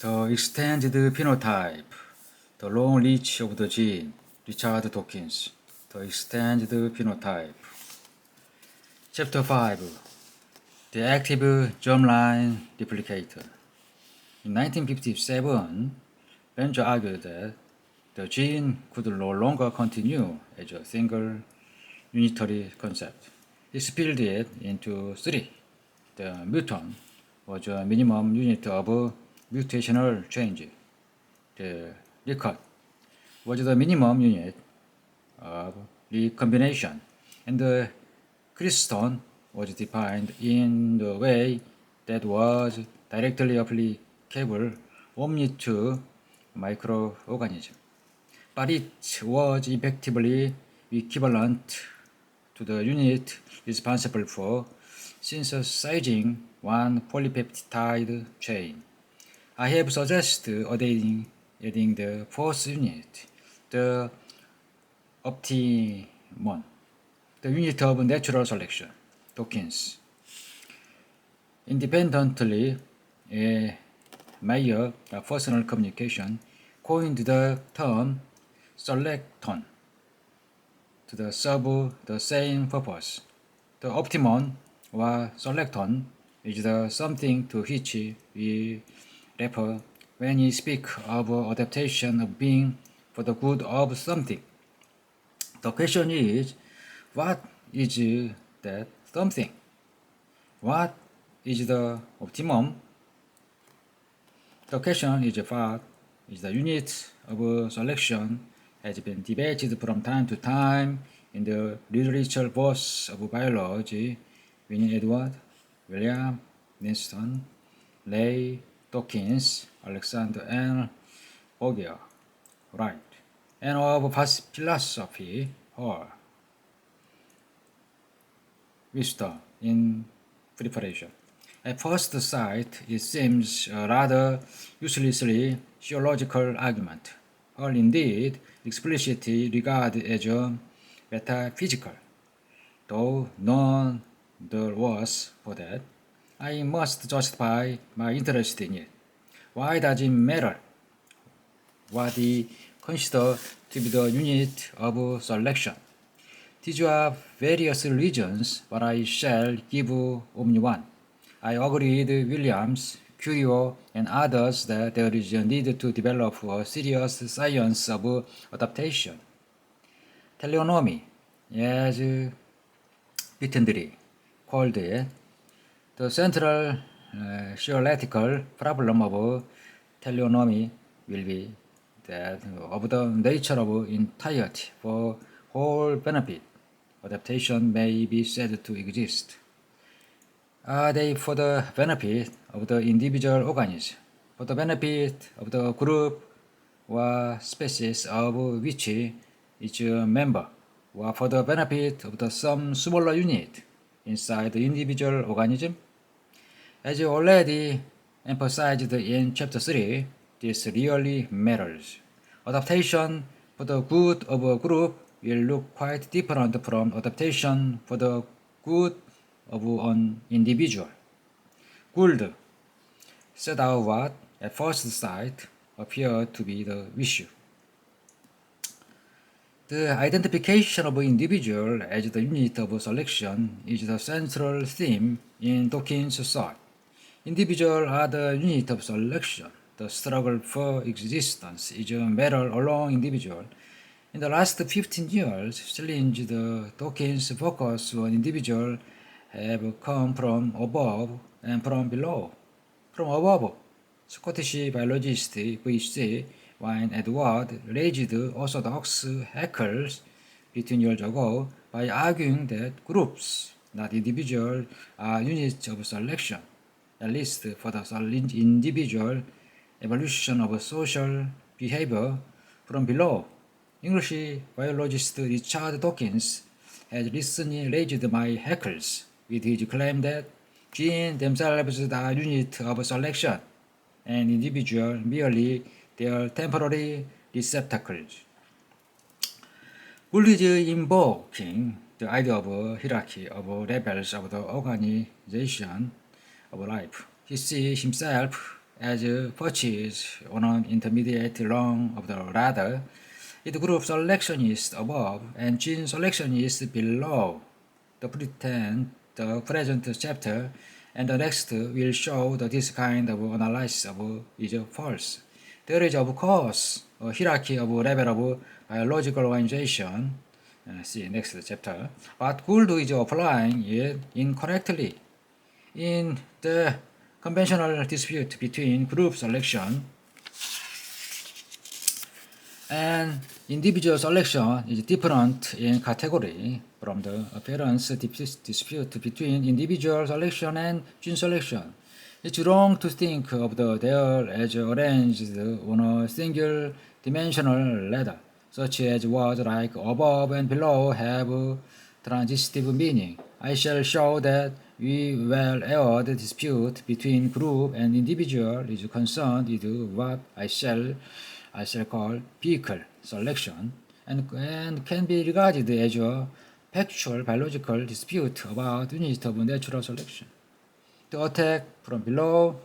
The extended phenotype, the long reach of the gene, Richard Dawkins. The extended phenotype. Chapter 5. The active germline replicator. In 1957, Benja argued that the gene could no longer continue as a single unitary concept. He split it into three. The mutant was a minimum unit of mutational change. The record was the minimum unit of recombination, and the crystone was defined in the way that was directly applicable only to microorganisms. But it was effectively equivalent to the unit responsible for synthesizing one polypeptide chain. I have suggested adding the fourth unit, the optimum, the unit of natural selection, Dawkins. Independently, Meyer, personal communication, coined the term selecton to serve the same purpose. The optimum or selecton is the something to which we refer when we speak of adaptation of being for the good of something. The question is, what is that something? What is the optimum? The question is what is the unit of selection has been debated from time to time in the literature both of biology, Winnie Edward, William Winston, Ray Dawkins, Alexander N. Bogier, Wright, and of philosophy, Hall. Wisdom in preparation. At first sight, it seems a rather uselessly theological argument, or indeed explicitly regarded as a metaphysical, though none the worse for that. I must justify my interest in it. Why does it matter what we consider to be the unit of selection? These are various reasons, but I shall give only one. I agree with Williams, Curio, and others that there is a need to develop a serious science of adaptation. Teleonomy, as Wittgenstein called it, the central theoretical problem of teleonomy will be that of the nature of entirety for whole benefit. Adaptation may be said to exist. Are they for the benefit of the individual organism, for the benefit of the group or species of which each member, or for the benefit of some smaller unit inside the individual organism? As already emphasized in Chapter 3, this really matters. Adaptation for the good of a group will look quite different from adaptation for the good of an individual. Gould set out what, at first sight, appeared to be the issue. The identification of an individual as the unit of selection is the central theme in Dawkins' thought. Individuals are the unit of selection. The struggle for existence is a matter along individual. In the last 15 years, challenge the Dawkins' focus on individual have come from above and from below. From above, Scottish biologist V.C. Wynne Edward raised orthodox hackles 15 years ago by arguing that groups, not individuals, are units of selection, at least for the individual evolution of social behavior from below. English biologist Richard Dawkins has recently raised my hackles with his claim that genes themselves are units of selection and individuals merely their temporary receptacles. Gould is invoking the idea of a hierarchy of levels of the organization of life. He sees himself as perches on an intermediate rung of the ladder. If group selection is above and gene selection is below, the present chapter and the next will show that this kind of analysis is false. There is, of course, a hierarchy of level of biological organization, see next chapter, but Gould is applying it incorrectly. In the conventional dispute between group selection and individual selection is different in category from the appearance dispute between individual selection and gene selection. It's wrong to think of there as arranged on a single dimensional ladder, such as words like above and below have transitive meaning. I shall show that we well-aired dispute between group and individual is concerned with what I shall call vehicle selection and can be regarded as a factual biological dispute about unit of natural selection. The attack from below,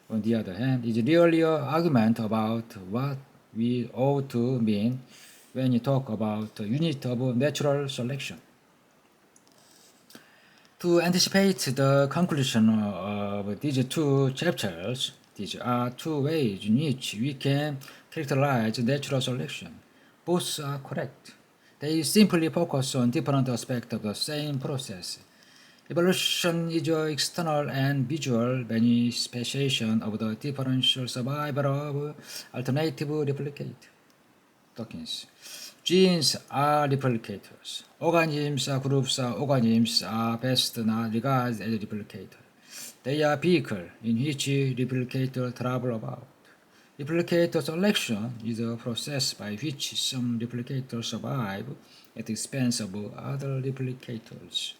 on the other hand, is really an argument about what we ought to mean when you talk about the unit of natural selection. To anticipate the conclusion of these two chapters, these are two ways in which we can characterize natural selection. Both are correct. They simply focus on different aspects of the same process. Evolution is an external and visual manifestation of the differential survival of alternative replicate. Dawkins. Genes are replicators. Organisms are groups of organisms are best not regarded as replicators. They are vehicles in which replicators travel about. Replicator selection is a process by which some replicators survive at the expense of other replicators.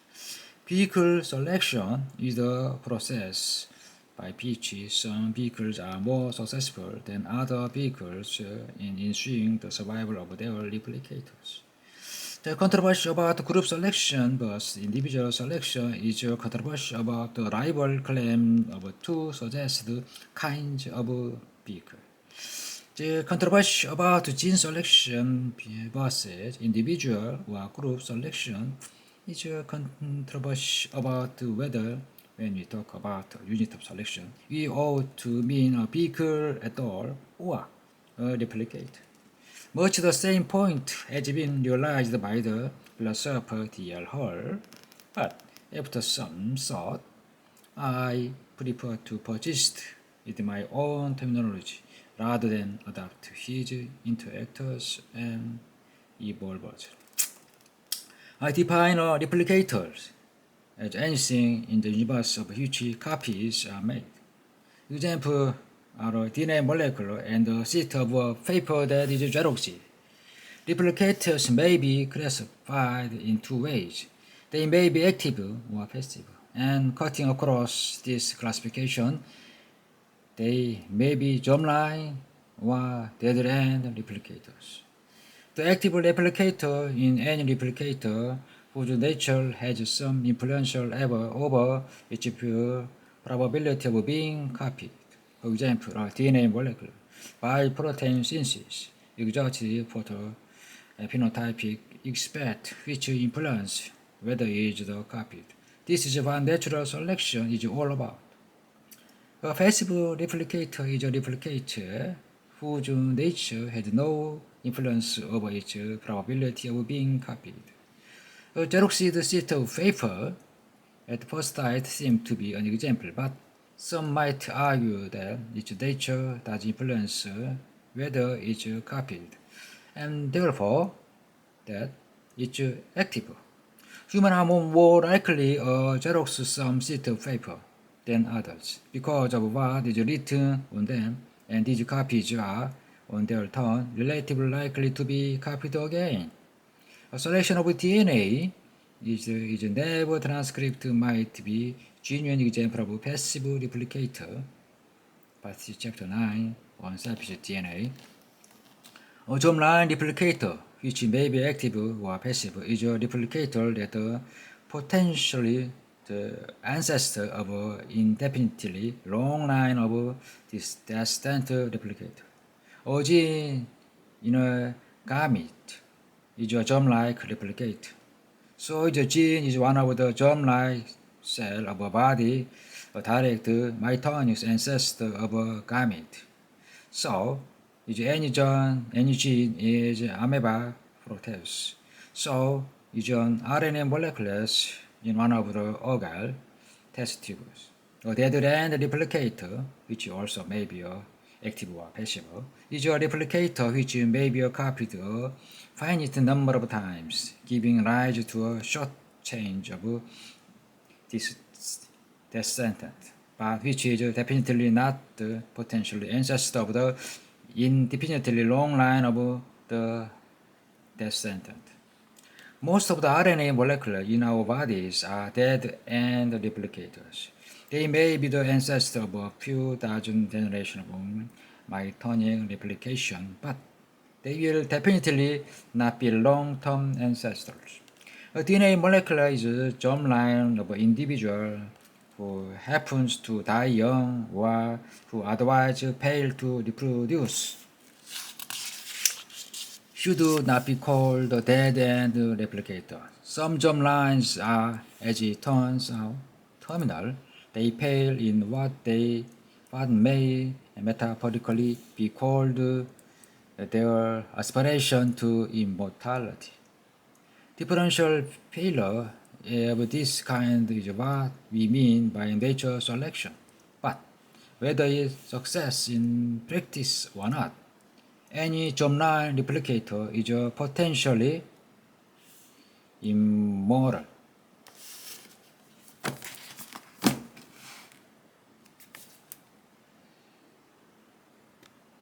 Vehicle selection is the process by which some vehicles are more successful than other vehicles in ensuring the survival of their replicators. The controversy about group selection versus individual selection is a controversy about the rival claim of two suggested kinds of vehicle. The controversy about gene selection versus individual or group selection is a controversy about whether, when we talk about unit of selection, we ought to mean a vehicle at all or a replicate. Much the same point has been realized by the philosopher D.L. Hall, but after some thought, I prefer to persist with my own terminology rather than adopt his interactors and evolvers. I define a replicator as anything in the universe of which copies are made. Example are a DNA molecule and a sheet of paper that is xeroxed. Replicators may be classified in two ways. They may be active or passive, and cutting across this classification, they may be germline or dead-end replicators. The active replicator in any replicator whose nature has some influential over its probability of being copied. For example, a DNA molecule by protein synthesis exerts phenotypic effect which influence whether it is copied. This is what natural selection is all about. A passive replicator is a replicator whose nature has no influence over its probability of being copied. A xeroxed sheet of paper at first sight seems to be an example, but some might argue that its nature does influence whether it's copied, and therefore that it's active. Humans are more likely to xerox some sheet of paper than others because of what is written on them, and these copies are, on their turn, relatively likely to be copied again. A selection of DNA is never transcript might be genuine example of passive replicator. But chapter 9 on selfish DNA. A germline replicator, which may be active or passive, is a replicator that potentially the ancestor of an indefinitely long line of this descendant replicator. A gene in a gamete is a germ-like replicator. So the gene is one of the germ-like cell of a body, a direct mitotic ancestor of a gamete. So any gene is amoeba proteus. So is an RNA molecules in one of the ogal test tubes. A dead-end replicator, which also may be active or passive, is a replicator which may be copied a finite number of times, giving rise to a short change of this descendant, but which is definitely not the potential ancestor of the indefinitely long line of the descendant. Most of the RNA molecules in our bodies are dead-end replicators. They may be the ancestor of a few dozen generations of mitonic replication, but they will definitely not be long-term ancestors. A DNA molecule is a germline of an individual who happens to die young or who otherwise fail to reproduce. Should not be called a dead-end replicator. Some germlines are, as it turns out, terminal. They fail in what may metaphorically be called their aspiration to immortality. Differential failure of this kind is what we mean by nature selection. But whether it's success in practice or not, any germline replicator is potentially immoral.